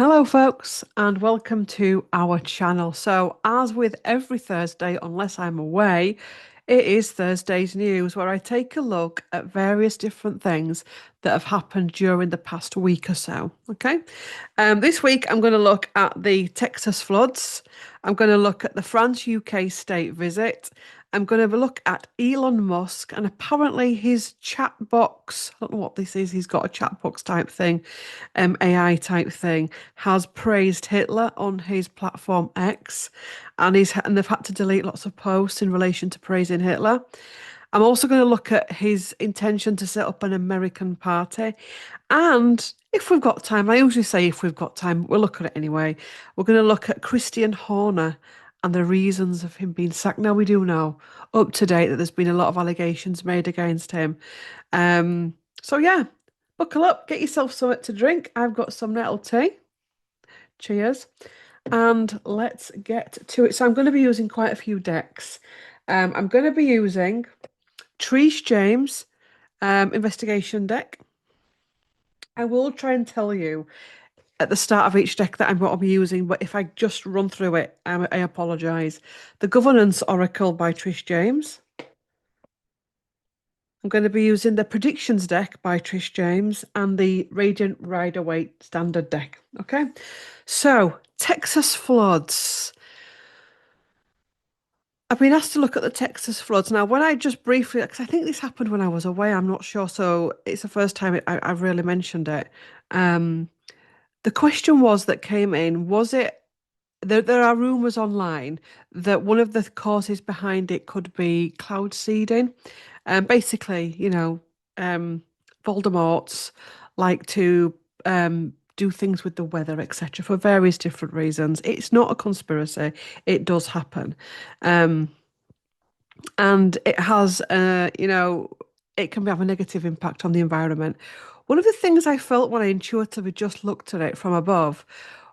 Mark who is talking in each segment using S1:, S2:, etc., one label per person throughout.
S1: Hello, folks, and welcome to our channel. So, as with every Thursday, unless I'm away, it is Thursday's News, where I take a look at various different things that have happened during the past week or so. Okay. This week, I'm going to look at the Texas floods. I'm going to look at the France-UK state visit. I'm going to have a look at Elon Musk and apparently his chat box. I don't know what this is. He's got a chat box type thing, AI type thing, has praised Hitler on his platform X, and they've had to delete lots of posts in relation to praising Hitler. I'm also going to look at his intention to set up an American party. And if we've got time, I usually say if we've got time, we'll look at it anyway. We're going to look at Christian Horner and the reasons of him being sacked. Now, we do know up to date that there's been a lot of allegations made against him. So, yeah, buckle up, get yourself something to drink. I've got some nettle tea. Cheers. And let's get to it. So, I'm going to be using quite a few decks. I'm going to be using Trish James investigation deck. I will try and tell you at the start of each deck that I'm going to be using, but if I just run through it, I apologise. The Governance Oracle by Trish James. I'm going to be using the Predictions deck by Trish James and the Radiant Rider-Waite standard deck. Okay, so Texas floods. I've been asked to look at the Texas floods. Now, when I just briefly, because I think this happened when I was away, I'm not sure. So it's the first time I've really mentioned it. Um, the question was that came in, was it, there are rumours online that one of the causes behind it could be cloud seeding. Basically, Voldemort's like to do things with the weather, etc., for various different reasons. It's not a conspiracy. It does happen. Um, and it has, it can have a negative impact on the environment. One of the things I felt when I intuitively just looked at it from above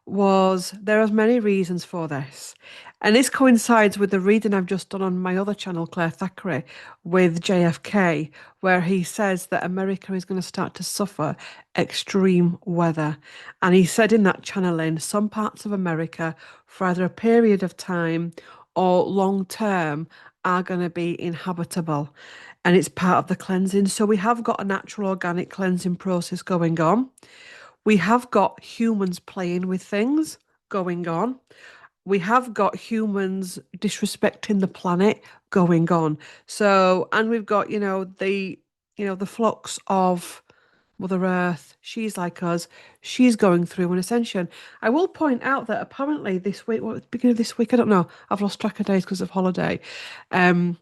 S1: was there are many reasons for this. And this coincides with the reading I've just done on my other channel, Claire Thackeray, with JFK, where he says that America is going to start to suffer extreme weather. And he said in that channeling, some parts of America, for either a period of time or long term, are going to be inhabitable. And it's part of the cleansing. So we have got a natural organic cleansing process going on. We have got humans playing with things going on. We have got humans disrespecting the planet going on. So, and we've got, the flux of Mother Earth. She's like us. She's going through an ascension. I will point out that apparently this week, well, at the beginning of this week, I don't know, I've lost track of days because of holiday. Um,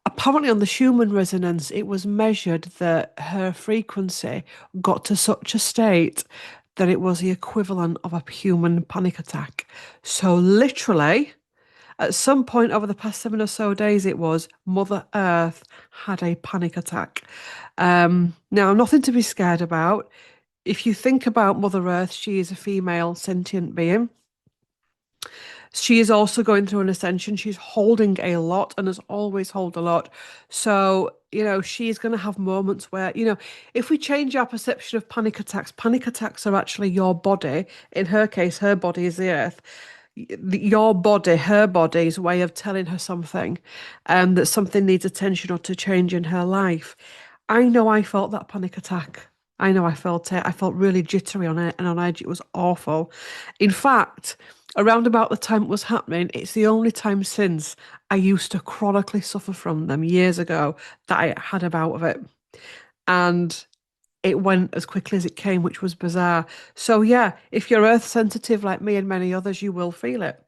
S1: Apparently on the Schumann resonance, it was measured that her frequency got to such a state that it was the equivalent of a human panic attack. So literally, at some point over the past 7 or so days, it was Mother Earth had a panic attack. Now, nothing to be scared about. If you think about Mother Earth, she is a female sentient being. She is also going through an ascension. She's holding a lot and has always held a lot. So, she's going to have moments where, if we change our perception of panic attacks are actually your body. In her case, her body is the earth. Your body, her body's way of telling her something, that something needs attention or to change in her life. I know I felt that panic attack. I know I felt it. I felt really jittery on it and on edge. It was awful. In fact, around about the time it was happening, it's the only time since I used to chronically suffer from them years ago that I had a bout of it. And it went as quickly as it came, which was bizarre. So yeah, if you're earth sensitive like me and many others, you will feel it.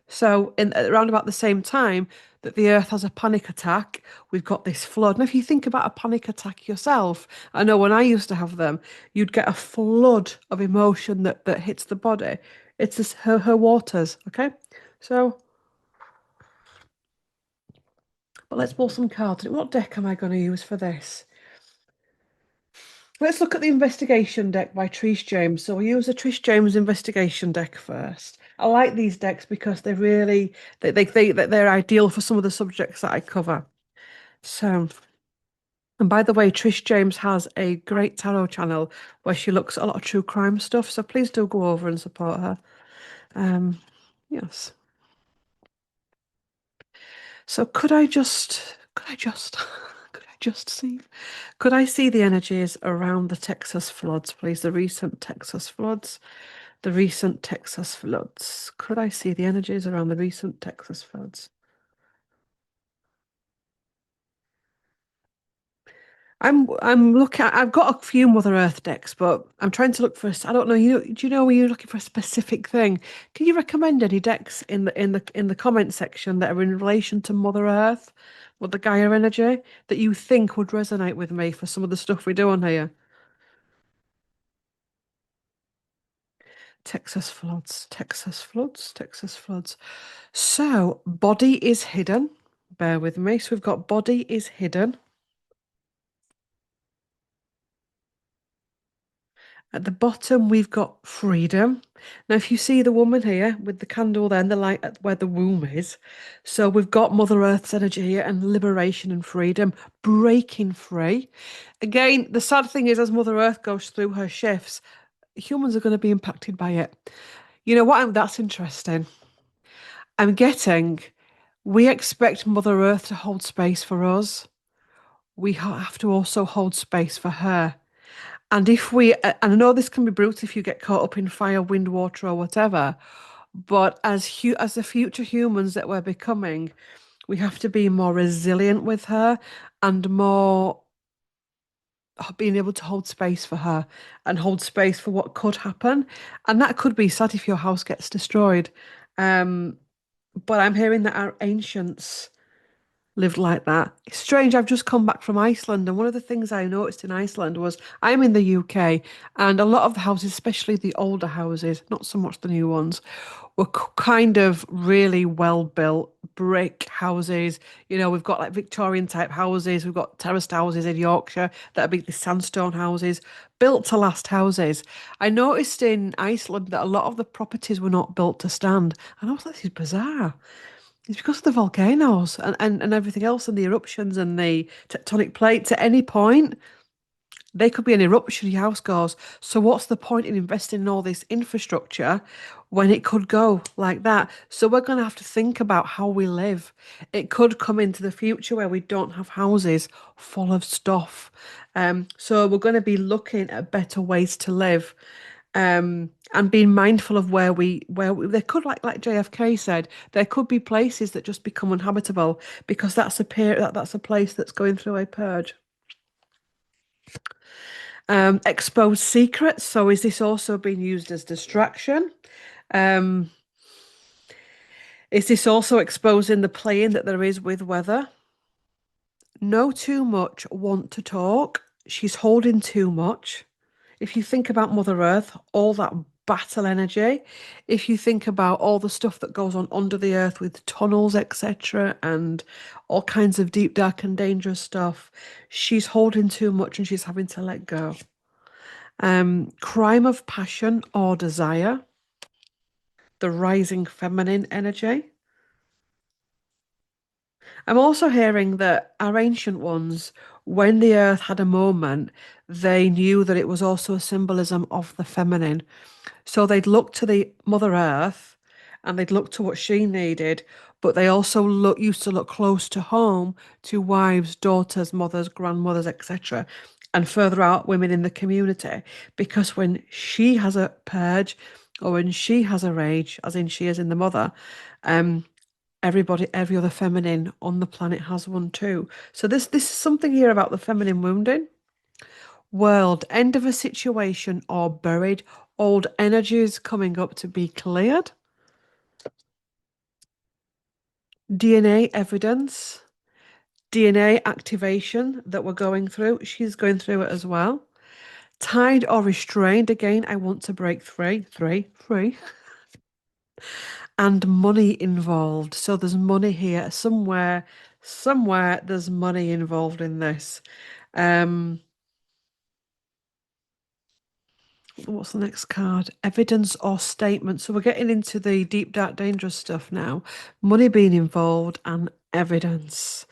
S1: So in around about the same time that the earth has a panic attack, we've got this flood. And if you think about a panic attack yourself, I know when I used to have them, you'd get a flood of emotion that hits the body. It's just her waters, okay? So, but let's pull some cards. What deck am I going to use for this? Let's look at the investigation deck by Trish James. So we use the Trish James investigation deck first. I like these decks because they really they're ideal for some of the subjects that I cover. So And by the way, Trish James has a great tarot channel where she looks at a lot of true crime stuff. So please do go over and support her. Um, yes. So could I see the energies around the Texas floods, please? The recent Texas floods. The recent Texas floods. Could I see the energies around the recent Texas floods? I'm looking. I've got a few Mother Earth decks, but I'm trying to look for. I don't know. Do you know when you're looking for a specific thing? Can you recommend any decks in the comment section that are in relation to Mother Earth or the Gaia energy that you think would resonate with me for some of the stuff we do on here? Texas floods, Texas floods, Texas floods. So body is hidden. Bear with me. So we've got body is hidden. At the bottom, we've got freedom. Now, if you see the woman here with the candle there and the light at where the womb is, so we've got Mother Earth's energy here and liberation and freedom, breaking free. Again, the sad thing is, as Mother Earth goes through her shifts, humans are going to be impacted by it. You know what? That's interesting. I'm getting, we expect Mother Earth to hold space for us. We have to also hold space for her. And and I know this can be brutal if you get caught up in fire, wind, water, or whatever, but as the future humans that we're becoming, we have to be more resilient with her and more being able to hold space for her and hold space for what could happen. And that could be sad if your house gets destroyed. Um, but I'm hearing that our ancients lived like that. It's strange. I've just come back from Iceland, and one of the things I noticed in Iceland was I'm in the UK, and a lot of the houses, especially the older houses, not so much the new ones, were kind of really well built brick houses. You know, we've got like Victorian type houses, we've got terraced houses in Yorkshire that are big, the sandstone houses, built to last houses. I noticed in Iceland that a lot of the properties were not built to stand, and I was like, this is bizarre. It's because of the volcanoes and everything else and the eruptions and the tectonic plates. At any point, they could be an eruption, your house goes. So what's the point in investing in all this infrastructure when it could go like that? So we're going to have to think about how we live. It could come into the future where we don't have houses full of stuff. So we're going to be looking at better ways to live. And being mindful of there could like JFK said, there could be places that just become uninhabitable because that's a place that's going through a purge. Expose secrets. So is this also being used as distraction? Um, is this also exposing the playing that there is with weather? Know too much, want to talk. She's holding too much. If you think about Mother Earth, all that battle energy, if you think about all the stuff that goes on under the earth with tunnels, etc., and all kinds of deep, dark, and dangerous stuff, she's holding too much and she's having to let go. Crime of passion or desire, the rising feminine energy. I'm also hearing that our ancient ones, when the earth had a moment, they knew that it was also a symbolism of the feminine. So they'd look to the Mother Earth and they'd look to what she needed, but they also used to look close to home to wives, daughters, mothers, grandmothers, etc., and further out women in the community. Because when she has a purge or when she has a rage, as in she is in the mother, um, every other feminine on the planet has one too. So this is something here about the feminine wounding. World, end of a situation or buried, old energies coming up to be cleared. DNA evidence, DNA activation that we're going through. She's going through it as well. Tied or restrained. Again, I want to break free. And money involved. So there's money here. Somewhere there's money involved in this. Um, what's the next card? Evidence or statement. So we're getting into the deep, dark, dangerous stuff now. Money being involved and evidence.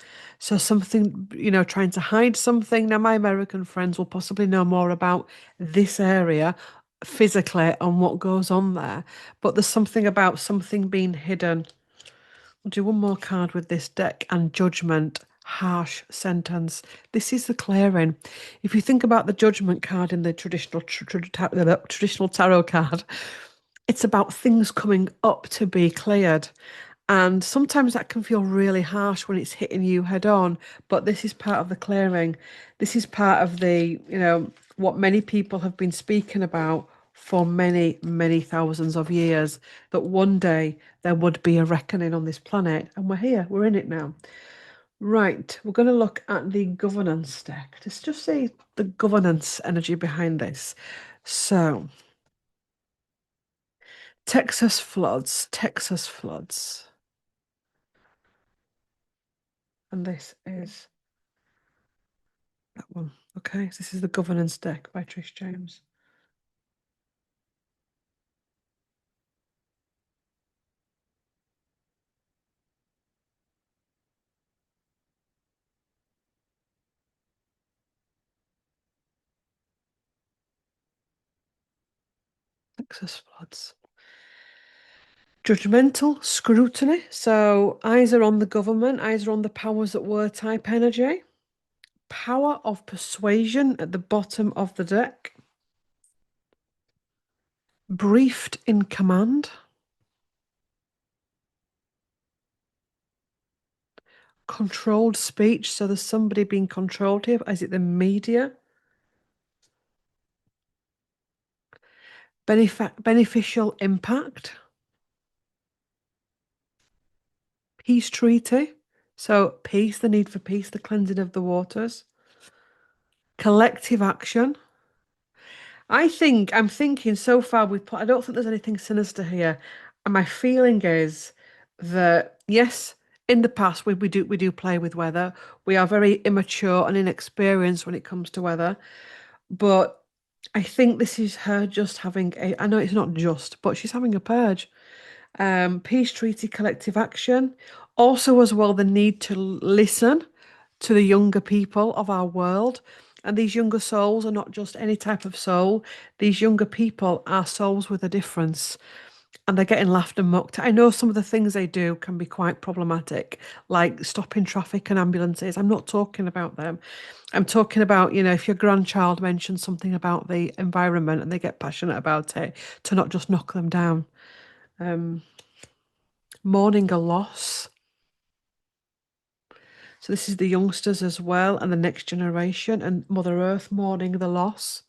S1: So something, trying to hide something. Now, my American friends will possibly know more about this area physically and what goes on there. But there's something about something being hidden. We'll do one more card with this deck and judgment, harsh sentence. This is the clearing. If you think about the judgment card in the traditional tarot card, it's about things coming up to be cleared. And sometimes that can feel really harsh when it's hitting you head on, but this is part of the clearing. This is part of what many people have been speaking about for many, many thousands of years, that one day there would be a reckoning on this planet, and we're here, we're in it now. Right, we're going to look at the governance deck. Just see the governance energy behind this. So, Texas floods, Texas floods. And this is that one. Okay, so this is the governance deck by Trish James. Texas floods. Judgmental scrutiny. So eyes are on the government, eyes are on the powers that were type energy. Power of persuasion at the bottom of the deck. Briefed in command. Controlled speech. So there's somebody being controlled here. Is it the media? Beneficial impact. Peace treaty. So peace, the need for peace, the cleansing of the waters. Collective action. I'm thinking so far I don't think there's anything sinister here. And my feeling is that yes, in the past we do play with weather. We are very immature and inexperienced when it comes to weather. But I think this is her just having I know it's not just, but she's having a purge. Peace treaty, collective action. Also, as well, the need to listen to the younger people of our world. And these younger souls are not just any type of soul. These younger people are souls with a difference. And they're getting laughed and mocked. I know some of the things they do can be quite problematic, like stopping traffic and ambulances. I'm not talking about them. I'm talking about, if your grandchild mentions something about the environment and they get passionate about it, to not just knock them down. Um, Mourning a loss. So this is the youngsters as well and the next generation and Mother Earth mourning the loss.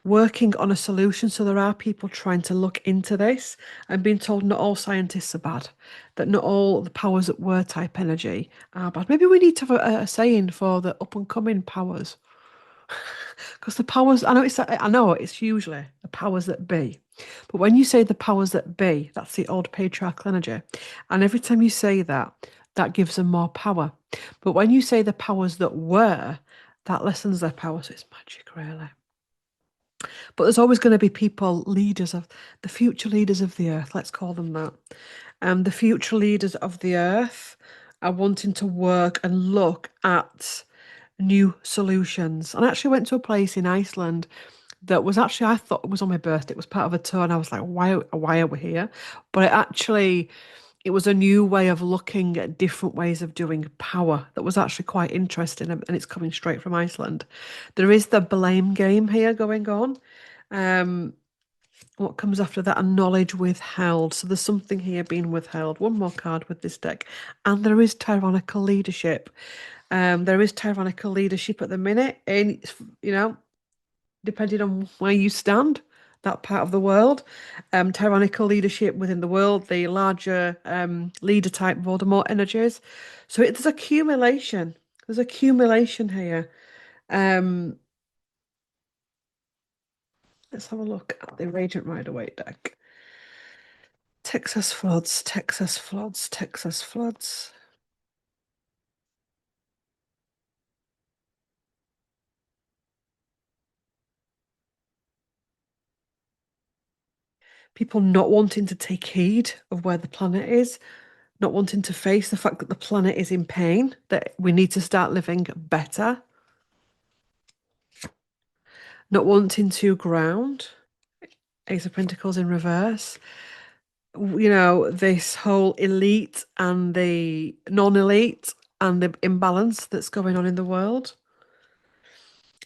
S1: Working on a solution. So there are people trying to look into this. I'm being told not all scientists are bad, that not all the powers that were type energy are bad. Maybe we need to have a saying for the up and coming powers. Because the powers, I know it's usually the powers that be. But when you say the powers that be, that's the old patriarchal energy. And every time you say that, that gives them more power. But when you say the powers that were, that lessens their power. So it's magic, really. But there's always going to be people, leaders of the future leaders of the earth, let's call them that. The future leaders of the earth are wanting to work and look at new solutions. And I actually went to a place in Iceland that was actually, I thought it was on my birthday. It was part of a tour, and I was like, why are we here? But it was a new way of looking at different ways of doing power that was actually quite interesting, and it's coming straight from Iceland. There is the blame game here going on. Um, what comes after that? A knowledge withheld. So there's something here being withheld. One more card with this deck. And there is tyrannical leadership. There is tyrannical leadership at the minute, and depending on where you stand, that part of the world. Tyrannical leadership within the world, the larger leader type Voldemort energies. So there's accumulation. There's accumulation here. Um, let's have a look at the Radiant Rider-Waite deck. Texas floods, Texas floods, Texas floods. People not wanting to take heed of where the planet is. not wanting to face the fact that the planet is in pain, that we need to start living better, not wanting to ground, Ace of Pentacles in reverse. This whole elite and the non-elite and the imbalance that's going on in the world.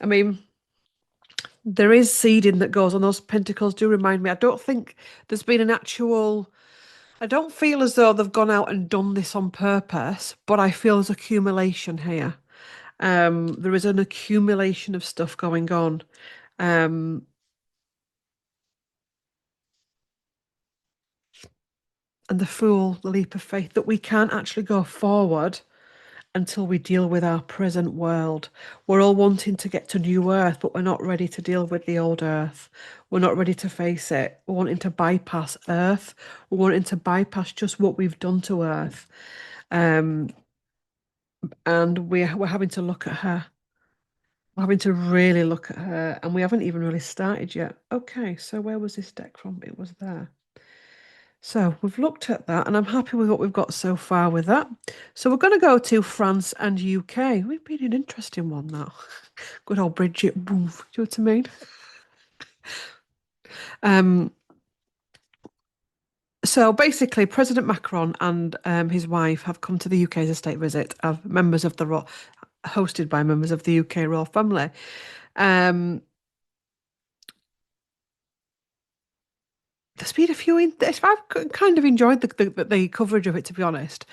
S1: I mean, there is seeding that goes on. Those pentacles do remind me. I don't think there's been an actual. I don't feel as though they've gone out and done this on purpose, but I feel there's accumulation here. There is an accumulation of stuff going on. Um, and the fool, the leap of faith, that we can't actually go forward until we deal with our present world. We're all wanting to get to new earth, but we're not ready to deal with the old earth. We're not ready to face it. We're wanting to bypass earth. We're wanting to bypass just what we've done to earth. Um, and we're having to look at her. We're having to really look at her, and we haven't even really started yet. Okay, so where was this deck from? It was there. So we've looked at that, and I'm happy with what we've got so far with that. So we're going to go to France and UK. We've been an interesting one now. Good old Bridget. Boom. Do you know what I mean? Um, so basically, President Macron and his wife have come to the UK as a state visit of members of the hosted by members of the UK royal family. Um, there's been a few. I've kind of enjoyed the coverage of it, to be honest.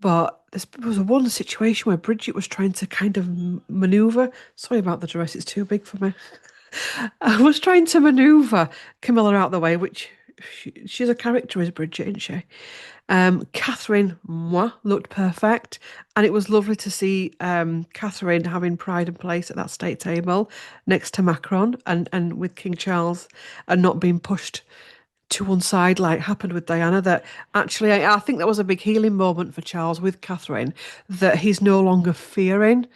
S1: But there was one situation where Bridget was trying to kind of maneuver. Sorry about the dress; it's too big for me. I was trying to maneuver Camilla out the way, which she's a character, is Bridget, isn't she? Catherine, moi, looked perfect, and it was lovely to see Catherine having pride and place at that state table next to Macron and with King Charles, and not being pushed to one side like happened with Diana. That actually, I think that was a big healing moment for Charles with Catherine, that he's no longer fearing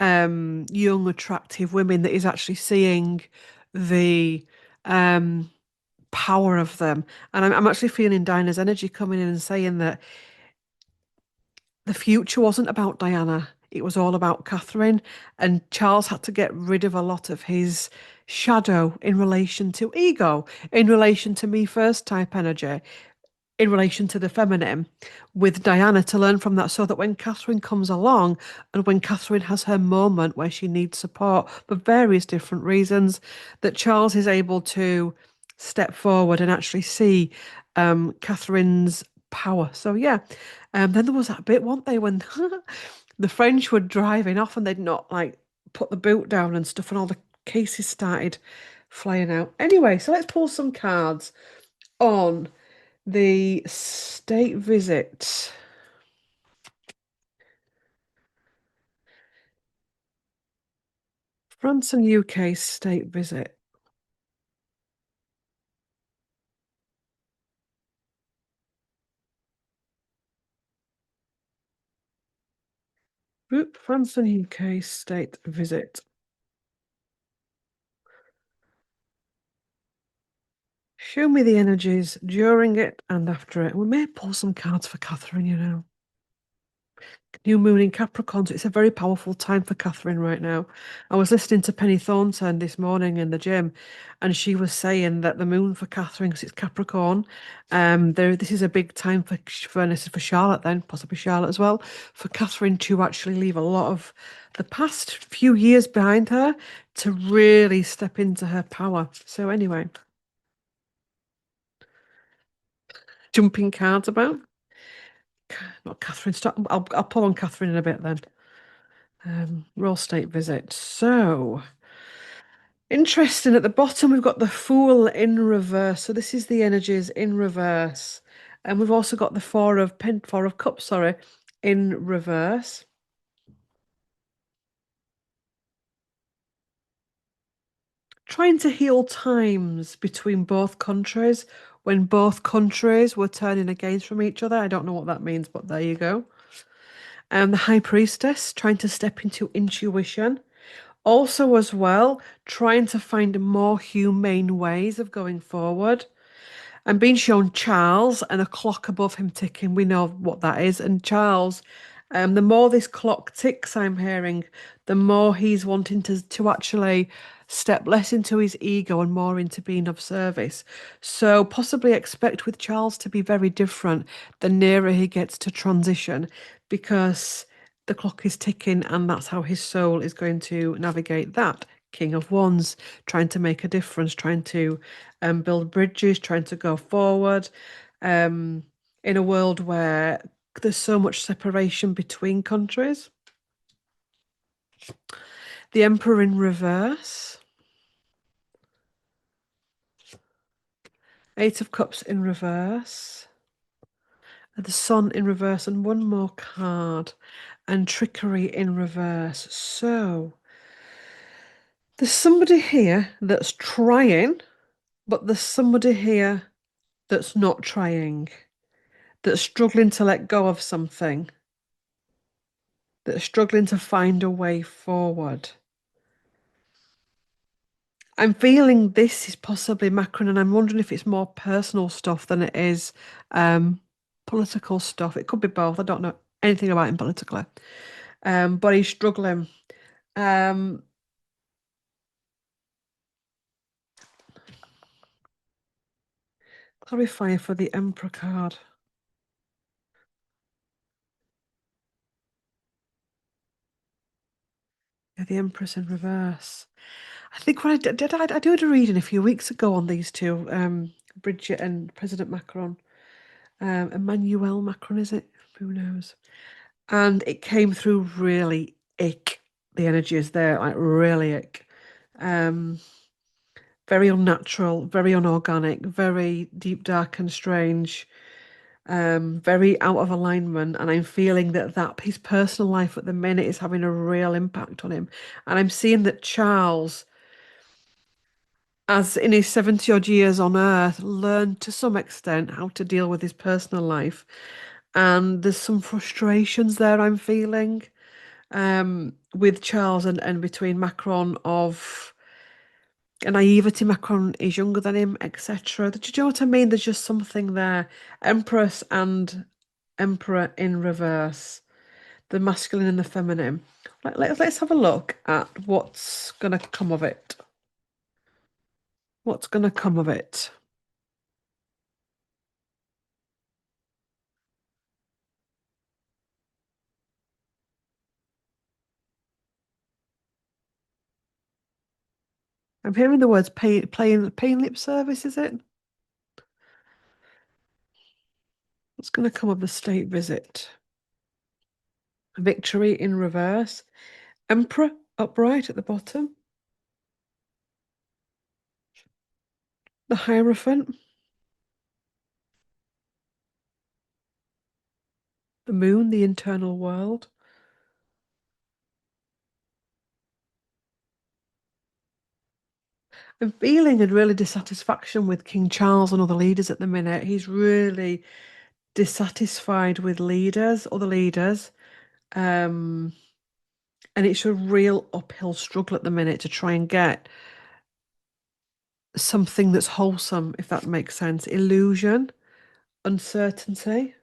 S1: young, attractive women, that he's actually seeing the um, power of them. And I'm actually feeling Diana's energy coming in and saying that the future wasn't about Diana. It was all about Catherine. And Charles had to get rid of a lot of his shadow in relation to ego, in relation to me first type energy, in relation to the feminine, with Diana, to learn from that, so that when Catherine comes along and when Catherine has her moment where she needs support for various different reasons, that Charles is able to step forward and actually see Catherine's power. So yeah, then there was that bit, weren't they, when the French were driving off and they'd not like put the boot down and stuff, and all the cases started flying out. Anyway, so let's pull some cards on the state visit. France and UK state visit. Oop, France and UK state visit. Show me the energies during it and after it. We may pull some cards for Catherine, you know. New moon in Capricorn. So it's a very powerful time for Catherine right now. I was listening to Penny Thornton this morning in the gym, and she was saying that the moon for Catherine, because it's Capricorn, this is a big time for Charlotte, then possibly Charlotte as well, for Catherine to actually leave a lot of the past few years behind her to really step into her power. So anyway, jumping cards about. Not Catherine. Stop. I'll pull on Catherine in a bit then. Royal state visit. So interesting. At the bottom, we've got the Fool in reverse. So this is the energies in reverse, and we've also got the Four of Cups. Sorry, in reverse. Trying to heal times between both countries when both countries were turning against from each other. I don't know what that means, but there you go. The High Priestess trying to step into intuition. Also, as well, trying to find more humane ways of going forward. I'm being shown Charles and a clock above him ticking. We know what that is. And Charles, the more this clock ticks, I'm hearing, the more he's wanting to actually step less into his ego and more into being of service. So possibly expect with Charles to be very different the nearer he gets to transition, because the clock is ticking and that's how his soul is going to navigate that. King of Wands, trying to make a difference, trying to build bridges, trying to go forward um, in a world where there's so much separation between countries. The Emperor in reverse, Eight of Cups in reverse, the Sun in reverse, and one more card, and Trickery in reverse. So there's somebody here that's trying, but there's somebody here that's not trying, that's struggling to let go of something, that's struggling to find a way forward. I'm feeling this is possibly Macron, and I'm wondering if it's more personal stuff than it is um, political stuff. It could be both. I don't know anything about him politically, but he's struggling. Um, Clarify for the Emperor card. Yeah, the Empress in reverse. I think when I did a reading a few weeks ago on these two, Bridget and President Macron. Emmanuel Macron, is it? Who knows? And it came through really ick. The energy is there, like really ick. Um, Very unnatural, very unorganic, very deep, dark, and strange. Very out of alignment. And I'm feeling that his personal life at the minute is having a real impact on him. And I'm seeing that Charles, as in his 70 odd years on earth, learned to some extent how to deal with his personal life. And there's some frustrations there I'm feeling with Charles and between Macron of a naivety. Macron is younger than him, etc. Do you know what I mean? There's just something there. Empress and Emperor in reverse, the masculine and the feminine. Let's have a look at what's going to come of it. What's going to come of it? I'm hearing the words paying lip service, is it? What's going to come of the state visit? Victory in reverse. Emperor upright at the bottom. The Hierophant. The moon, the internal world. I'm feeling a really dissatisfaction with King Charles and other leaders at the minute. He's really dissatisfied with other leaders. Um, and it's a real uphill struggle at the minute to try and get something that's wholesome, if that makes sense. Illusion, uncertainty.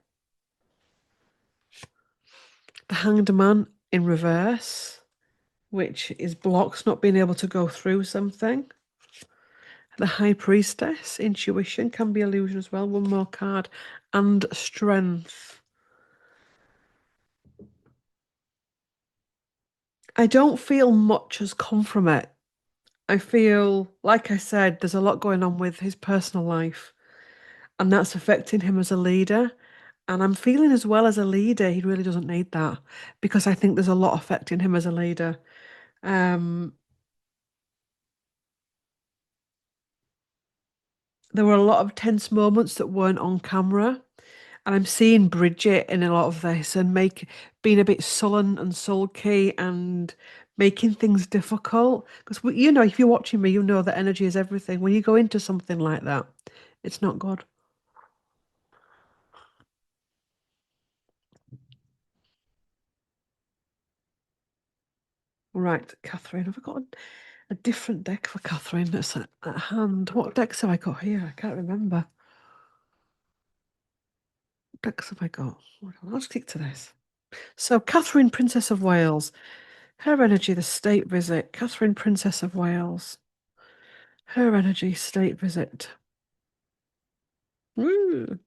S1: The Hanged Man in reverse, which is blocks not being able to go through something. The High Priestess, intuition, can be illusion as well. One more card. And strength. I don't feel much has come from it. I feel, like I said, there's a lot going on with his personal life, and that's affecting him as a leader. And I'm feeling as well as a leader, he really doesn't need that, because I think there's a lot affecting him as a leader. Um, there were a lot of tense moments that weren't on camera. And I'm seeing Bridget in a lot of this and being a bit sullen and sulky and making things difficult. Because if you're watching me, you know that energy is everything. When you go into something like that, it's not good. Right, Catherine, have I got a different deck for Catherine that's at hand? What decks have I got here? I can't remember. decks have I got? Hold on, I'll stick to this. So, Catherine, Princess of Wales. Her energy, the state visit. Catherine, Princess of Wales. Her energy, state visit. Woo.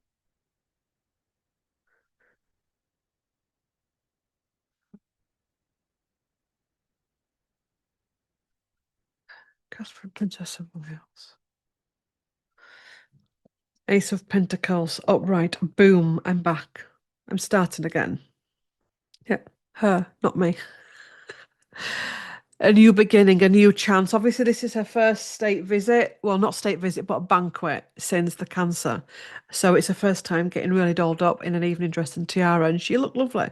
S1: Catherine, Princess of Wales. Ace of Pentacles, upright. Boom, I'm back. I'm starting again. Yep, her, not me. A new beginning, a new chance. Obviously, this is her first state visit. Well, not state visit, but a banquet since the cancer. So it's her first time getting really dolled up in an evening dress and tiara, and she looked lovely.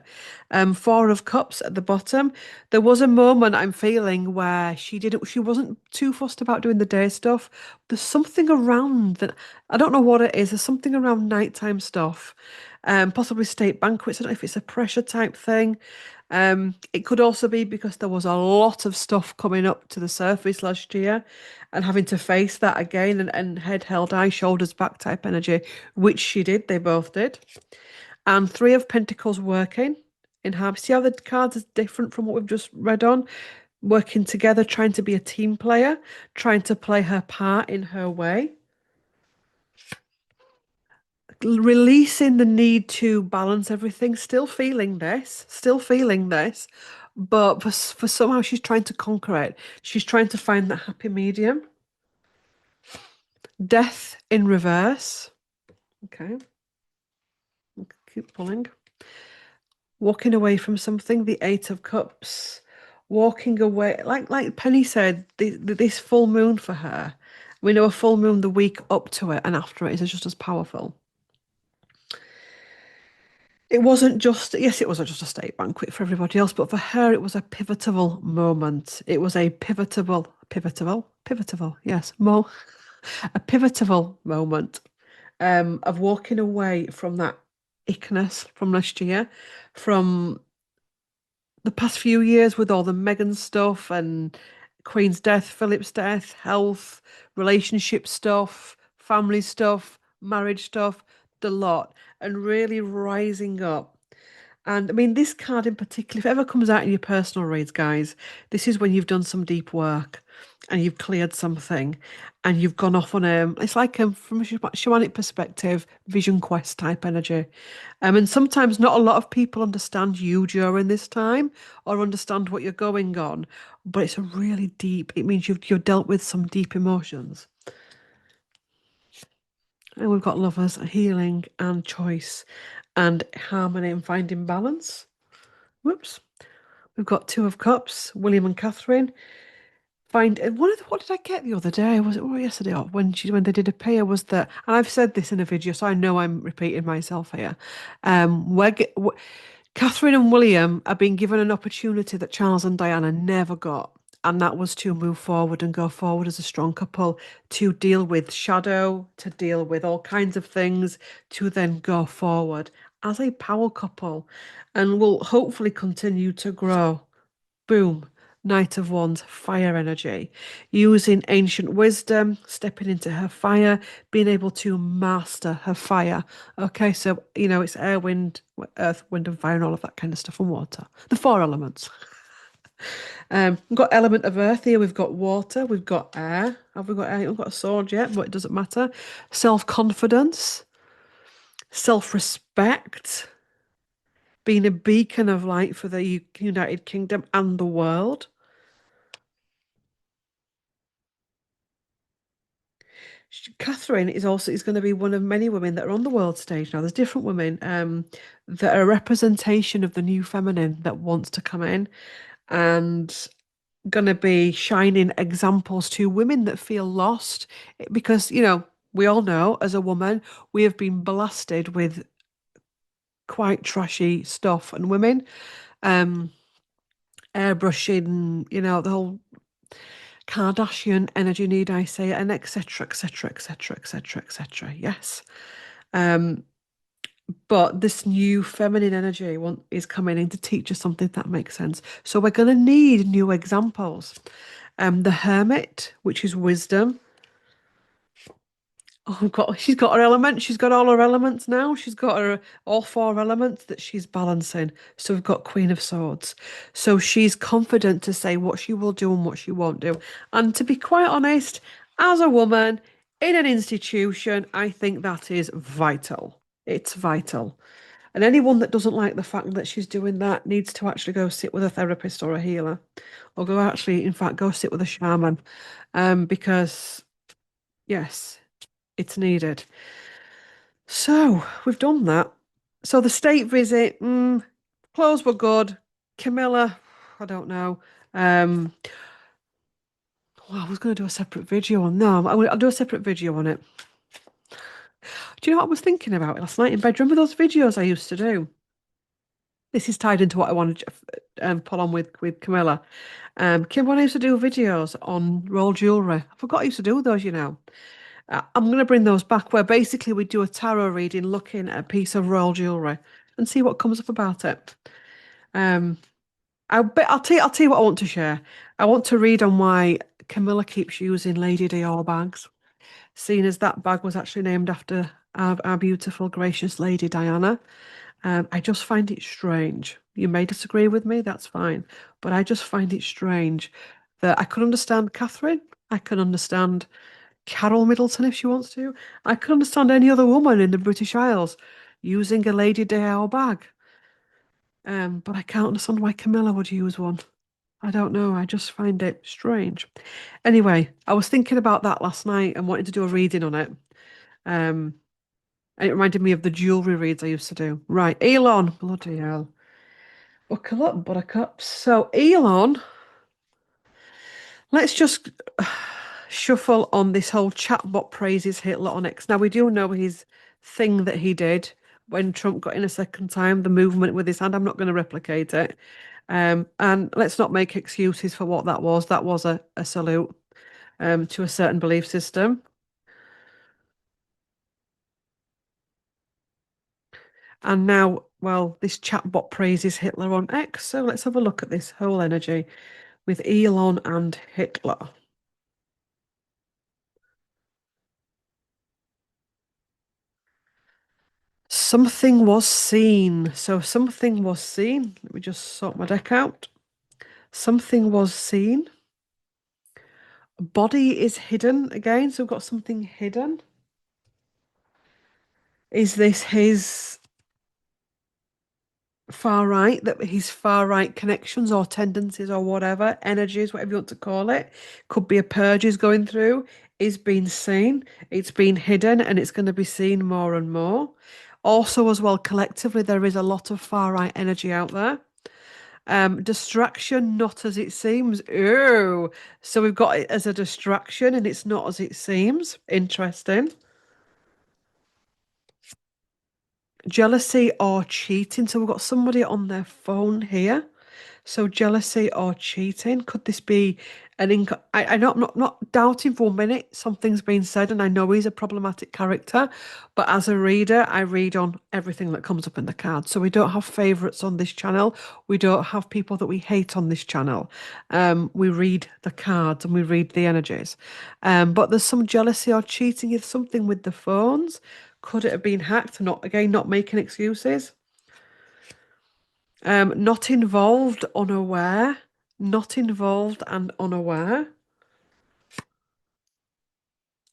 S1: Four of Cups at the bottom. There was a moment I'm feeling where she wasn't too fussed about doing the day stuff. There's something around that, I don't know what it is. There's something around nighttime stuff, possibly state banquets. I don't know if it's a pressure type thing. It could also be because there was a lot of stuff coming up to the surface last year and having to face that again and head held high, shoulders back type energy, which she did. They both did. And Three of Pentacles working in harmony. See how the cards are different from what we've just read on? Working together, trying to be a team player, trying to play her part in her way. Releasing the need to balance everything, still feeling this, but for somehow she's trying to conquer it. She's trying to find that happy medium. Death in reverse. Okay, keep pulling. Walking away from something, the Eight of Cups. Walking away, like Penny said, this full moon for her. We know a full moon the week up to it and after it is just as powerful. It wasn't just, yes, it was just a state banquet for everybody else, but for her, it was a pivotal moment. It was a pivotal, yes, a pivotal moment of walking away from that ickness from last year, from the past few years with all the Meghan stuff and Queen's death, Philip's death, health, relationship stuff, family stuff, marriage stuff, the lot, and really rising up. And I mean, this card in particular, if it ever comes out in your personal reads, guys, this is when you've done some deep work and you've cleared something and you've gone off on it's like from a shamanic perspective, vision quest type energy. And sometimes not a lot of people understand you during this time or understand what you're going on, but it's a really deep, it means you've dealt with some deep emotions. And we've got lovers, healing and choice and harmony and finding balance. Whoops. We've got Two of Cups, William and Catherine. What did I get the other day? Was it yesterday or when they did appear? Was that, and I've said this in a video, so I know I'm repeating myself here. Catherine and William are being given an opportunity that Charles and Diana never got, and that was to move forward and go forward as a strong couple, to deal with shadow, to deal with all kinds of things, to then go forward as a power couple, and will hopefully continue to grow. Boom. Knight of Wands, fire energy, using ancient wisdom, stepping into her fire, being able to master her fire. Okay, so it's air, wind, earth, wind, and fire, and all of that kind of stuff, and water. The four elements. We've got element of earth here. We've got water. We've got air. Have we got air? We've got a sword yet, but it doesn't matter. Self-confidence, self-respect, being a beacon of light for the United Kingdom and the world. Catherine is going to be one of many women that are on the world stage now. There's different women that are a representation of the new feminine that wants to come in and going to be shining examples to women that feel lost because, we all know as a woman, we have been blasted with quite trashy stuff and women, um, airbrushing, the whole Kardashian energy, need I say, and etc., etc., etc., etc., etc. Yes. Um, but this new feminine energy is coming in to teach us something that makes sense. So we're going to need new examples. The Hermit, which is wisdom, Oh God, she's got her element. She's got all her elements now. She's got her all four elements that she's balancing. So we've got Queen of Swords. So she's confident to say what she will do and what she won't do. And to be quite honest, as a woman in an institution, I think that is vital. It's vital. And anyone that doesn't like the fact that she's doing that needs to actually go sit with a therapist or a healer, or go actually, in fact, go sit with a shaman, because yes, it's needed. So we've done that. So the state visit, clothes were good. Camilla, I don't know. Um, well, I was going to do a separate video on. No, I'll do a separate video on it. Do you know what I was thinking about last night in bed? Remember those videos I used to do? This is tied into what I wanted to pull on with Camilla. Kim, when I used to do videos on roll jewellery, I forgot I used to do those, you know. I'm going to bring those back where basically we do a tarot reading looking at a piece of royal jewellery and see what comes up about it. Um, I'll tell you what I want to share. I want to read on why Camilla keeps using Lady Dior bags, seeing as that bag was actually named after our beautiful, gracious Lady Diana. I just find it strange. You may disagree with me, that's fine. But I just find it strange that I could understand Catherine. I can understand Carol Middleton if she wants to. I can understand any other woman in the British Isles using a Lady Dior bag. But I can't understand why Camilla would use one. I don't know. I just find it strange. Anyway, I was thinking about that last night and wanted to do a reading on it. Um, and it reminded me of the jewellery reads I used to do. Right, Elon, bloody hell. Buckle up, buttercups. So, Elon, let's just shuffle on this whole chatbot praises Hitler on X. Now, we do know his thing that he did when Trump got in a second time, the movement with his hand. I'm not going to replicate it. And let's not make excuses for what that was. That was a salute to a certain belief system. And now, well, this chatbot praises Hitler on X. So let's have a look at this whole energy with Elon and Hitler. Something was seen. So something was seen. Let me just sort my deck out. Something was seen. Body is hidden again. So we've got something hidden. Is this his far right, that his far right connections or tendencies or whatever, energies, whatever you want to call it, could be a purge is going through, is being seen, it's been hidden, and it's going to be seen more and more. Also, as well, collectively, there is a lot of far right energy out there. Distraction, not as it seems. Ooh, so we've got it as a distraction, and it's not as it seems. Interesting. Jealousy or cheating. So we've got somebody on their phone here. So jealousy or cheating. Could this be an inc I know I'm not doubting for 1 minute something's been said, and I know he's a problematic character, but as a reader, I read on everything that comes up in the cards. So we don't have favourites on this channel. We don't have people that we hate on this channel. We read the cards and we read the energies. But there's some jealousy or cheating. It's something with the phones. Could it have been hacked? Not again, not making excuses. Not involved, unaware. Not involved and unaware.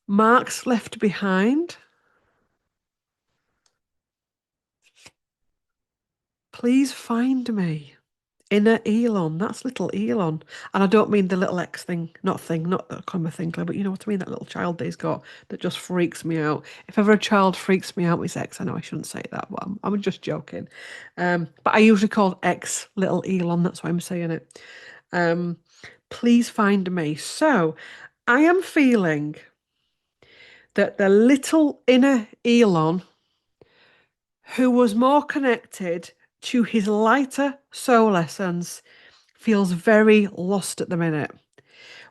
S1: Marks left behind. Please find me. Inner Elon. That's little Elon. And I don't mean the little X thing, not that kind of thing, but you know what I mean? That little child that he's got that just freaks me out. If ever a child freaks me out with X, I know I shouldn't say that, but I'm just joking. But I usually call X little Elon. That's why I'm saying it. Um, please find me. So I am feeling that the little inner Elon, who was more connected to his lighter soul essence, feels very lost at the minute.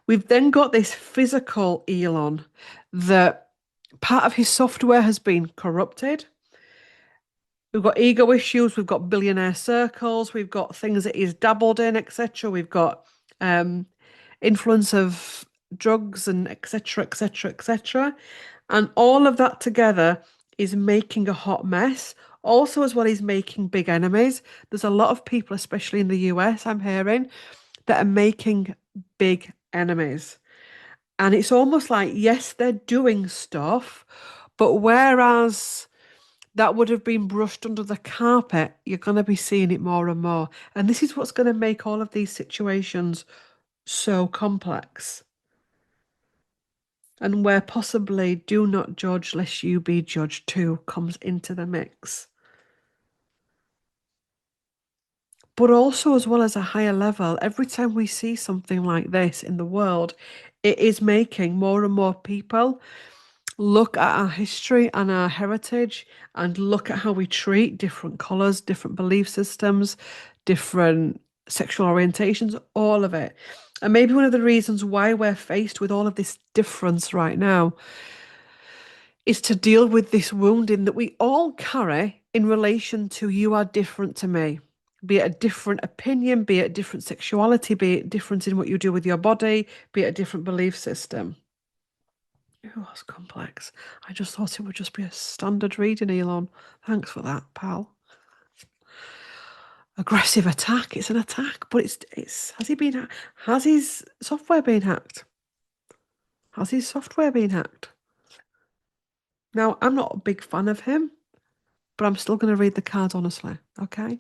S1: We've then got this physical Elon that part of his software has been corrupted. We've got ego issues, we've got billionaire circles, we've got things that he's dabbled in, etc. We've got influence of drugs and etc., etc., etc. And all of that together is making a hot mess. Also, as well, he's making big enemies. There's a lot of people, especially in the US, I'm hearing, that are making big enemies. And it's almost like, yes, they're doing stuff, but whereas that would have been brushed under the carpet, you're going to be seeing it more and more. And this is what's going to make all of these situations so complex. And where possibly do not judge lest you be judged too comes into the mix. But also, as well as a higher level, every time we see something like this in the world, it is making more and more people look at our history and our heritage and look at how we treat different colours, different belief systems, different sexual orientations, all of it. And maybe one of the reasons why we're faced with all of this difference right now is to deal with this wounding that we all carry in relation to you are different to me. Be it a different opinion, be it a different sexuality, be it different in what you do with your body, be it a different belief system. Oh, that's complex. I just thought it would just be a standard reading, Elon. Thanks for that, pal. Aggressive attack. It's an attack, but it's has his software been hacked? Has his software been hacked? Now, I'm not a big fan of him, but I'm still going to read the cards honestly. Okay.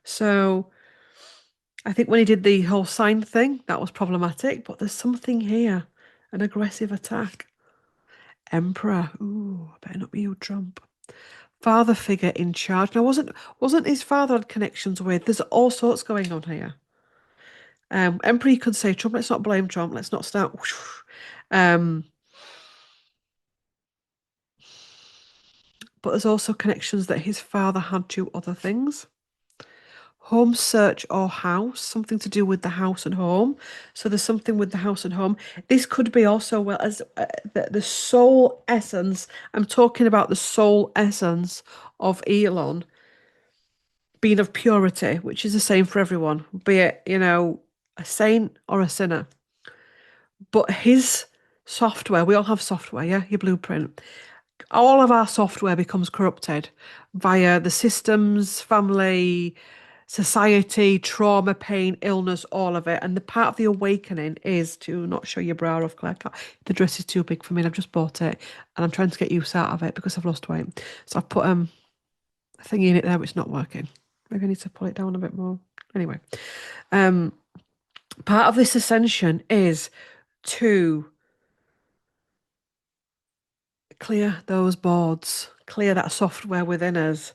S1: So I think when he did the whole sign thing, that was problematic, but there's something here. An aggressive attack. Emperor. Ooh, better not be you, Trump. Father figure in charge. Now, wasn't his father had connections with? There's all sorts going on here. Emperor, you could say Trump. Let's not blame Trump. Let's not start. Um, but there's also connections that his father had to other things. Home search or house, something to do with the house and home. So there's something with the house and home. This could be also well as the soul essence. I'm talking about the soul essence of Elon being of purity, which is the same for everyone, be it, a saint or a sinner. But his software, we all have software, yeah, your blueprint. All of our software becomes corrupted via the systems, family, society, trauma, pain, illness, all of it. And the part of the awakening is to not show your bra off, Claire. The dress is too big for me and I've just bought it and I'm trying to get use out of it because I've lost weight. So I've put a thingy in it there, but it's not working. Maybe I need to pull it down a bit more. Anyway, um, part of this ascension is to clear those boards, clear that software within us.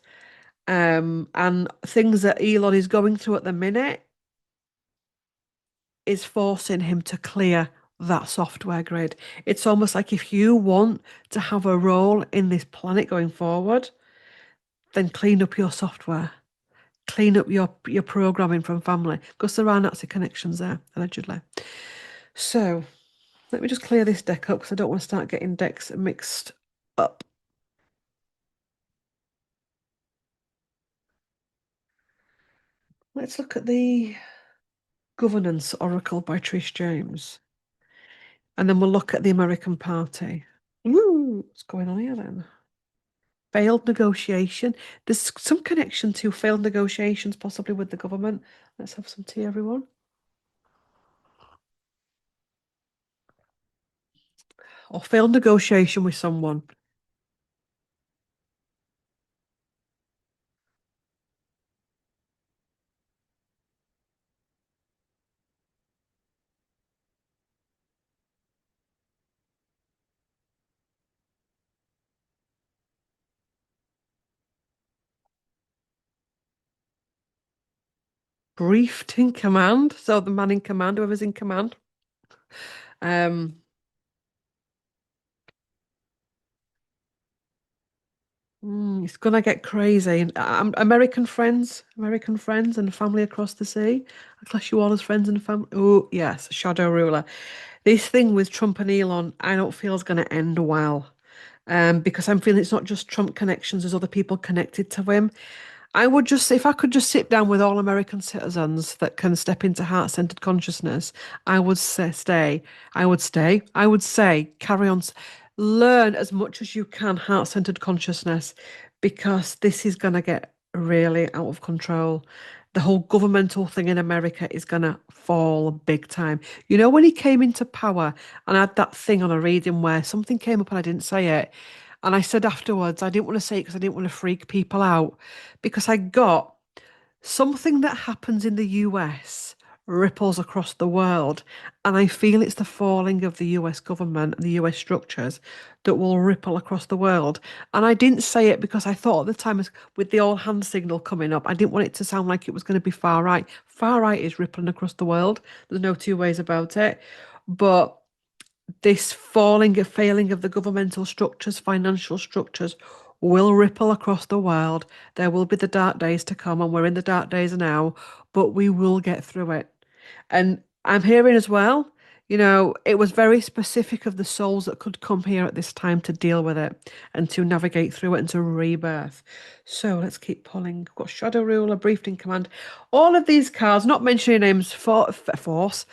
S1: And things that Elon is going through at the minute is forcing him to clear that software grid. It's almost like if you want to have a role in this planet going forward, then clean up your software, clean up your programming from family, because there are Nazi connections there, allegedly. So let me just clear this deck up because I don't want to start getting decks mixed up. Let's look at the Governance Oracle by Trish James. And then we'll look at the American Party. Ooh, what's going on here then? Failed negotiation. There's some connection to failed negotiations, possibly with the government. Let's have some tea, everyone. Or failed negotiation with someone. Briefed in command. So the man in command, whoever's in command. Um, it's gonna get crazy. American friends and family across the sea. I class you all as friends and family. Oh, yes, shadow ruler. This thing with Trump and Elon, I don't feel is going to end well. Because I'm feeling it's not just Trump connections, there's other people connected to him. I would just, if I could just sit down with all American citizens that can step into heart-centered consciousness, I would say stay. I would say, carry on. Learn as much as you can heart-centered consciousness because this is going to get really out of control. The whole governmental thing in America is going to fall big time. You know, when he came into power and I had that thing on a reading where something came up and I didn't say it. And I said afterwards, I didn't want to say it because I didn't want to freak people out because I got something that happens in the US ripples across the world. And I feel it's the falling of the US government and the US structures that will ripple across the world. And I didn't say it because I thought at the time, with the all hand signal coming up, I didn't want it to sound like it was going to be far right. Far right is rippling across the world. There's no two ways about it. But this falling and failing of the governmental structures, financial structures, will ripple across the world. There will be the dark days to come, and we're in the dark days now, but we will get through it. And I'm hearing as well, it was very specific of the souls that could come here at this time to deal with it and to navigate through it and to rebirth. So let's keep pulling. We've got Shadow Ruler, Briefed in Command. All of these cards, not mentioning names, force,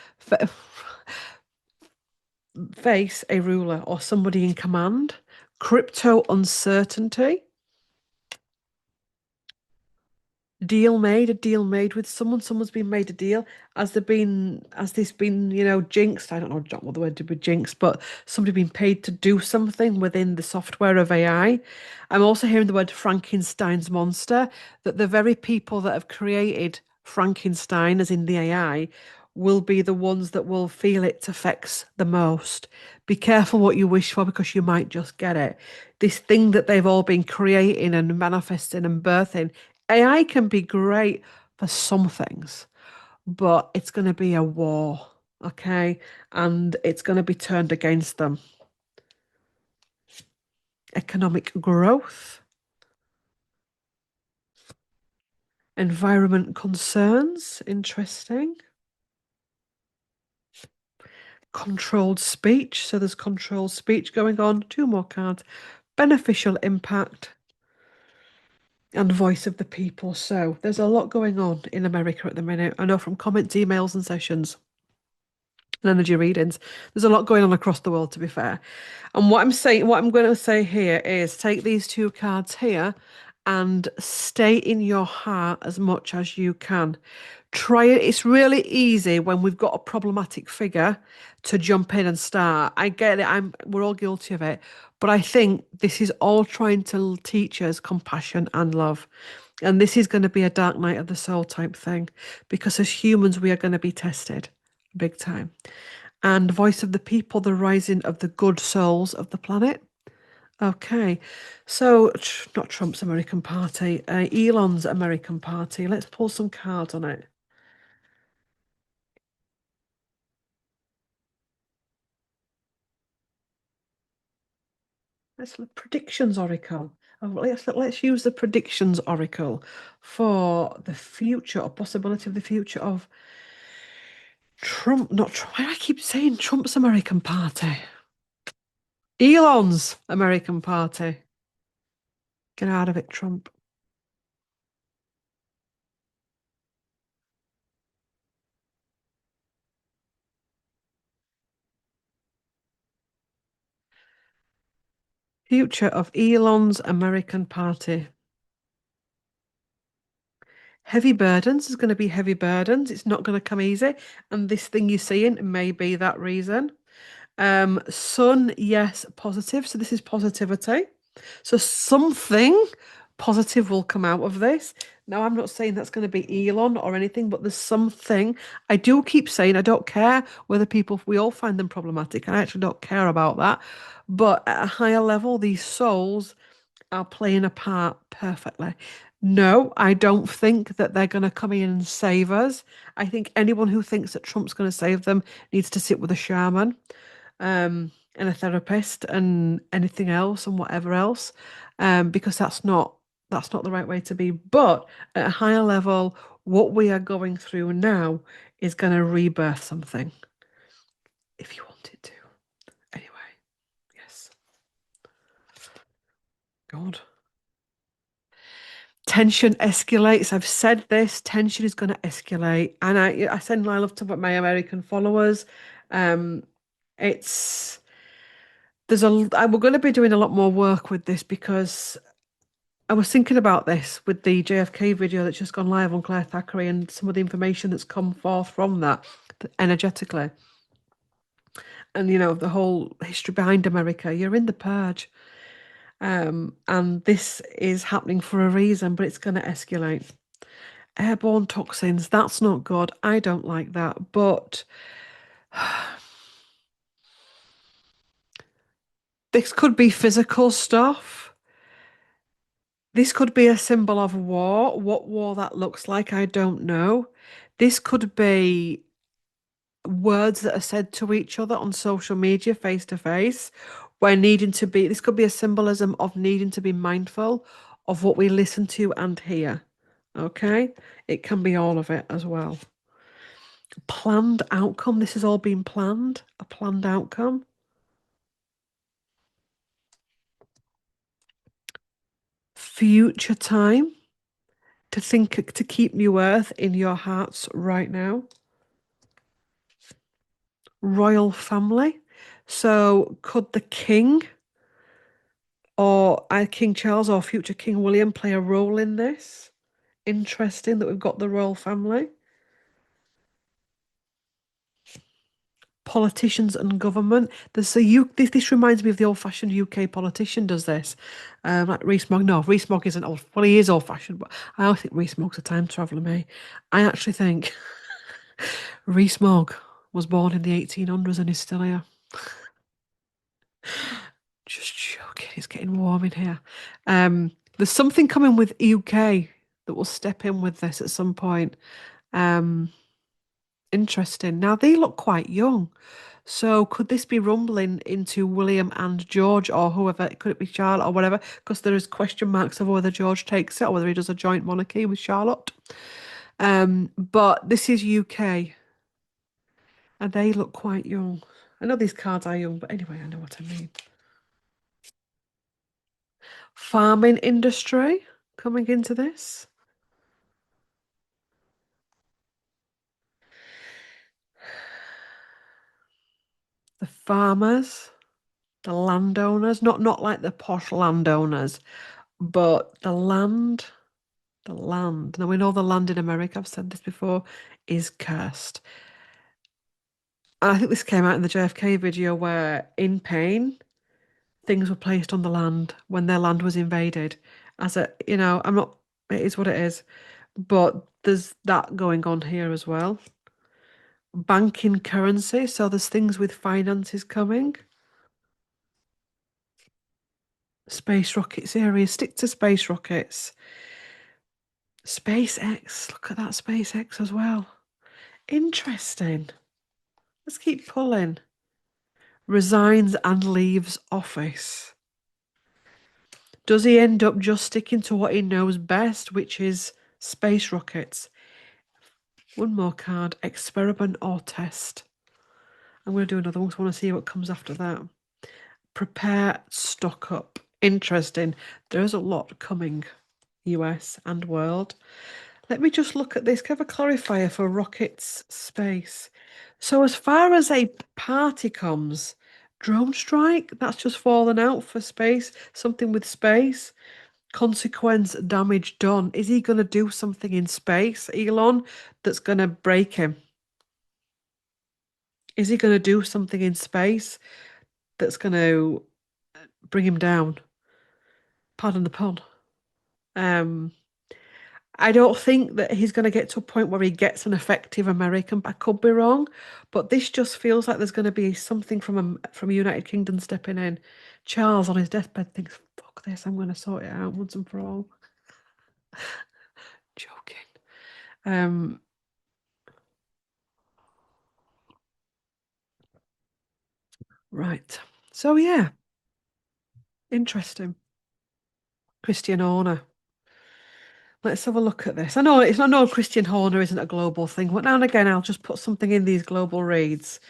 S1: face a ruler or somebody in command. Crypto uncertainty. A deal made with someone. Someone's been made a deal. Has this been, jinxed? I don't know what the word to be jinxed, but somebody been paid to do something within the software of AI. I'm also hearing the word Frankenstein's monster, that the very people that have created Frankenstein, as in the AI, will be the ones that will feel its effects the most. Be careful what you wish for because you might just get it. This thing that they've all been creating and manifesting and birthing, AI can be great for some things, but it's going to be a war, okay? And it's going to be turned against them. Economic growth, environment concerns, interesting. Controlled speech, so there's controlled speech going on. Two more cards. Beneficial impact and voice of the people. So there's a lot going on in America at the minute. I know from comments, emails, and sessions and energy readings. There's a lot going on across the world, to be fair. And what I'm going to say here is take these two cards here and stay in your heart as much as you can. Try it. It's really easy when we've got a problematic figure to jump in and start. I get it. We're all guilty of it. But I think this is all trying to teach us compassion and love. And this is going to be a dark night of the soul type thing because as humans, we are going to be tested big time. And voice of the people, the rising of the good souls of the planet. Okay, so not Trump's American Party, Elon's American Party. Let's pull some cards on it. Predictions oracle. Let's use the predictions oracle for the future or possibility of the future of Trump. Not Trump. Why do I keep saying Trump's American Party? Elon's American Party. Get out of it, Trump. Future of Elon's American Party. Heavy burdens is going to be heavy burdens. It's not going to come easy. And this thing you're seeing may be that reason. Sun, yes, positive. So this is positivity. So something positive will come out of this. Now, I'm not saying that's going to be Elon or anything, but there's something. I do keep saying I don't care whether we all find them problematic. I actually don't care about that. But at a higher level, these souls are playing a part perfectly. No, I don't think that they're going to come in and save us. I think anyone who thinks that Trump's going to save them needs to sit with a shaman, and a therapist and anything else and whatever else, because that's not the right way to be. But at a higher level, what we are going through now is going to rebirth something, if you want it to. Anyway, yes. God. Tension escalates. I've said this, tension is going to escalate. And I said I love to put my American followers. Um, it's we're going to be doing a lot more work with this because I was thinking about this with the JFK video that's just gone live on Claire Thackeray and some of the information that's come forth from that energetically. And, the whole history behind America. You're in the purge. And this is happening for a reason, but it's going to escalate. Airborne toxins, that's not good. I don't like that. But this could be physical stuff. This could be a symbol of war. What war that looks like, I don't know. This could be words that are said to each other on social media, face to face, where this could be a symbolism of needing to be mindful of what we listen to and hear. Okay? It can be all of it as well. Planned outcome. This has all been planned, a planned outcome. Future time to keep New Earth in your hearts right now. Royal family. So could the king or King Charles or future King William play a role in this? Interesting that we've got the royal family. Politicians and government. This reminds me of the old-fashioned UK politician does this. Like Rees-Mogg. No, Rees-Mogg isn't old. Well, he is old-fashioned, but I don't think Rees-Mogg's a time traveller, mate. I actually think Rees-Mogg was born in the 1800s and is still here. Just joking. It's getting warm in here. There's something coming with UK that will step in with this at some point. Um, Interesting. Now they look quite young. So could this be rumbling into William and George or whoever? Could it be Charlotte or whatever? Because there is question marks of whether George takes it or whether he does a joint monarchy with Charlotte. But this is UK and they look quite young. I know these cards are young, but anyway, I know what I mean. Farming industry coming into this. The farmers, the landowners, not like the posh landowners, but the land. Now we know the land in America, I've said this before, is cursed. And I think this came out in the JFK video where in pain, things were placed on the land when their land was invaded. I'm not, it is what it is. But there's that going on here as well. Banking currency, so there's things with finances coming. Space rockets area, stick to space rockets. SpaceX, look at that SpaceX as well. Interesting. Let's keep pulling. Resigns and leaves office. Does he end up just sticking to what he knows best, which is space rockets? One more card, experiment or test. I'm going to do another one because I want to see what comes after that. Prepare, stock up. Interesting. There's a lot coming, US and world. Let me just look at this. Can I have a clarifier for rockets space? So as far as a party comes, drone strike, that's just fallen out for space, something with space. Consequence damage done. Is he going to do something in space, Elon, that's going to break him? Is he going to do something in space that's going to bring him down? Pardon the pun. Um, I don't think that he's going to get to a point where he gets an effective American. I could be wrong, but this just feels like there's going to be something from United Kingdom stepping in. Charles on his deathbed thinks, "Fuck this! I'm going to sort it out once and for all." Joking. Um, right. So yeah, interesting. Christian Horner. Let's have a look at this. I know it's not. No, Christian Horner isn't a global thing, but now and again I'll just put something in these global reads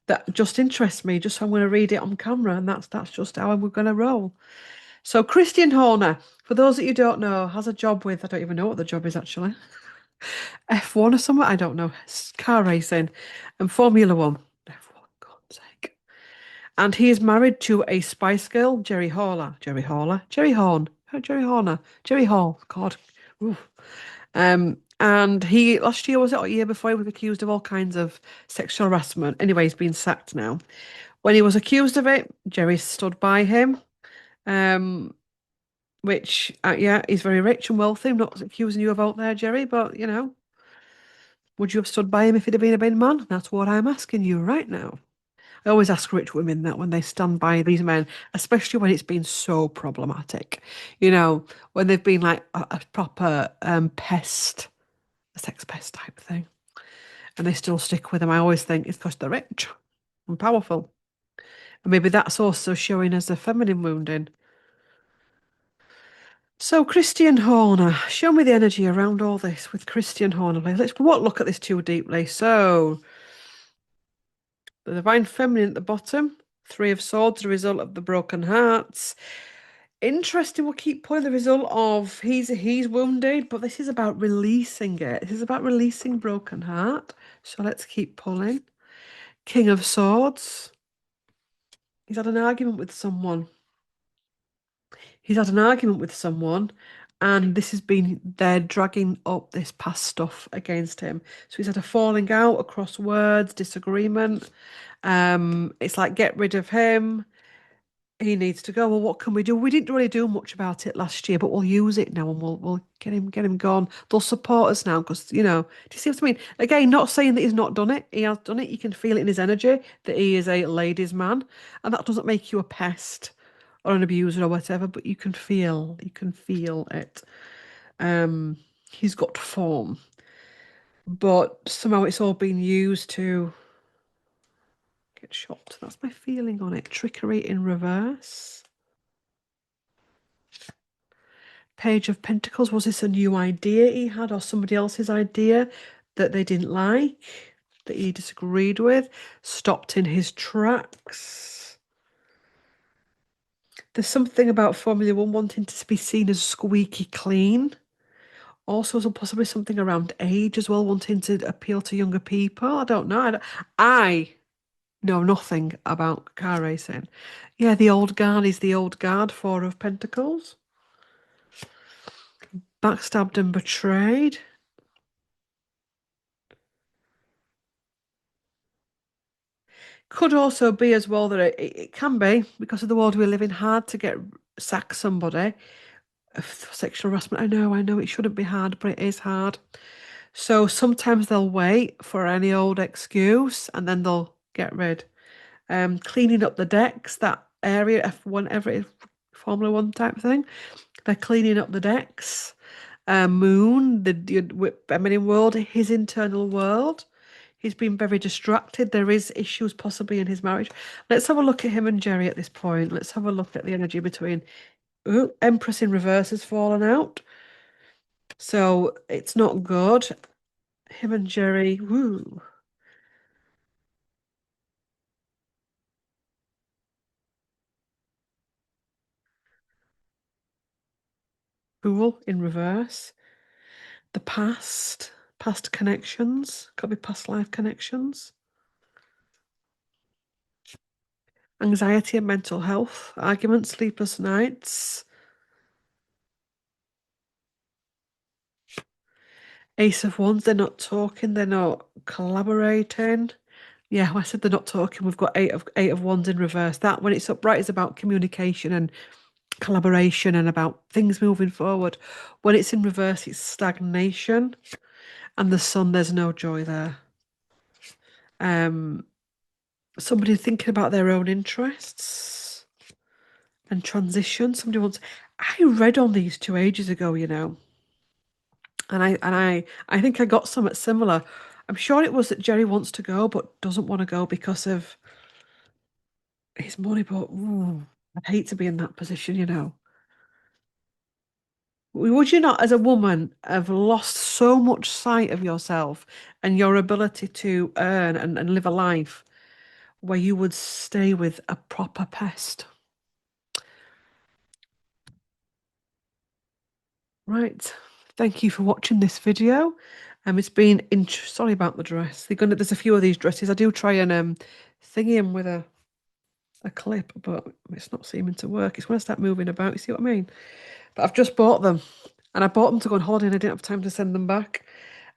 S1: that just interests me. Just so I'm going to read it on camera, and that's just how we're going to roll. So Christian Horner, for those that you don't know, has a job with I don't even know what the job is actually. F1 or something. I don't know. Car racing and Formula One. F1, God's sake. And he is married to a Spice Girl, Jerry Horler. Jerry Horler? Jerry Horn. Oh, Jerry Horner. Jerry Hall. God. Oof. And he last year was it or year before he was accused of all kinds of sexual harassment. Anyway, he's been sacked now. When he was accused of it, Jerry stood by him. Um, which yeah, he's very rich and wealthy. I'm not accusing you of out there, Jerry, but would you have stood by him if he'd have been a big man? That's what I'm asking you right now. I always ask rich women that when they stand by these men, especially when it's been so problematic. When they've been like a proper pest, a sex pest type thing, and they still stick with them. I always think it's because they're rich and powerful. And maybe that's also showing as a feminine wounding. So, Christian Horner, show me the energy around all this with Christian Horner. Let's not look at this too deeply. So, the divine feminine at the bottom, Three of Swords, the result of the broken hearts. Interesting. We'll keep pulling the result of he's wounded, but this is about releasing it. This is about releasing broken heart. So let's keep pulling. King of Swords. He's had an argument with someone. He's had an argument with someone, and this has been they're dragging up this past stuff against him. So he's had a falling out across words, disagreement. It's like get rid of him. He needs to go. Well, what can we do? We didn't really do much about it last year, but we'll use it now and we'll get him gone. They'll support us now because do you see what I mean? Again, not saying that he's not done it. He has done it. You can feel it in his energy that he is a ladies' man, and that doesn't make you a pest or an abuser or whatever, but you can feel it. Um, he's got form, but somehow it's all been used to get shot. That's my feeling on it. Trickery in reverse. Page of Pentacles, was this a new idea he had or somebody else's idea that they didn't like, that he disagreed with, stopped in his tracks? There's something about Formula One wanting to be seen as squeaky clean. Also, possibly something around age as well, wanting to appeal to younger people. I don't know. I know nothing about car racing. Yeah, the old guard is the old guard, Four of Pentacles. Backstabbed and betrayed. Could also be as well that it can be because of the world we live in hard to sack somebody of sexual harassment. I know it shouldn't be hard, but it is hard. So sometimes they'll wait for any old excuse and then they'll get rid. Cleaning up the decks, that area, F1, every Formula One type thing. They're cleaning up the decks. Moon, the feminine world, his internal world. He's been very distracted. There is issues possibly in his marriage. Let's have a look at him and Jerry at this point. Let's have a look at the energy between. Ooh, Empress in reverse has fallen out. So it's not good. Him and Jerry, woo. Fool in reverse. The past connections. Could be past life connections. Anxiety and mental health. Arguments, sleepless nights. Ace of Wands, they're not talking, they're not collaborating. Yeah, I said they're not talking. We've got eight of Wands in reverse. That when it's upright is about communication and collaboration and about things moving forward. When it's in reverse, it's stagnation. And the Sun, there's no joy there. Somebody thinking about their own interests and transition. Somebody wants. I read on these 2 ages ago, and I think I got something similar. I'm sure it was that Jerry wants to go but doesn't want to go because of his money. But ooh, I'd hate to be in that position. Would you not, as a woman, have lost so much sight of yourself and your ability to earn and live a life where you would stay with a proper pest? Right. Thank you for watching this video. It's been sorry about the dress. There's a few of these dresses. I do try and thingy them with a a clip, but it's not seeming to work. It's when I start moving about, you see what I mean? But I've just bought them, and I bought them to go on holiday and I didn't have time to send them back.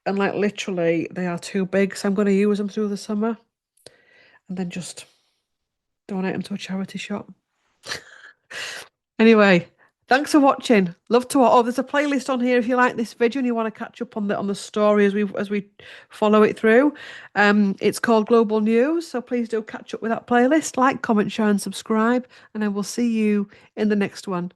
S1: And like literally, they are too big, so I'm going to use them through the summer and then just donate them to a charity shop. Anyway, thanks for watching. Love to oh, there's a playlist on here if you like this video and you want to catch up on the story as we follow it through. It's called Global News, so please do catch up with that playlist. Like, comment, share, and subscribe, and I will see you in the next one.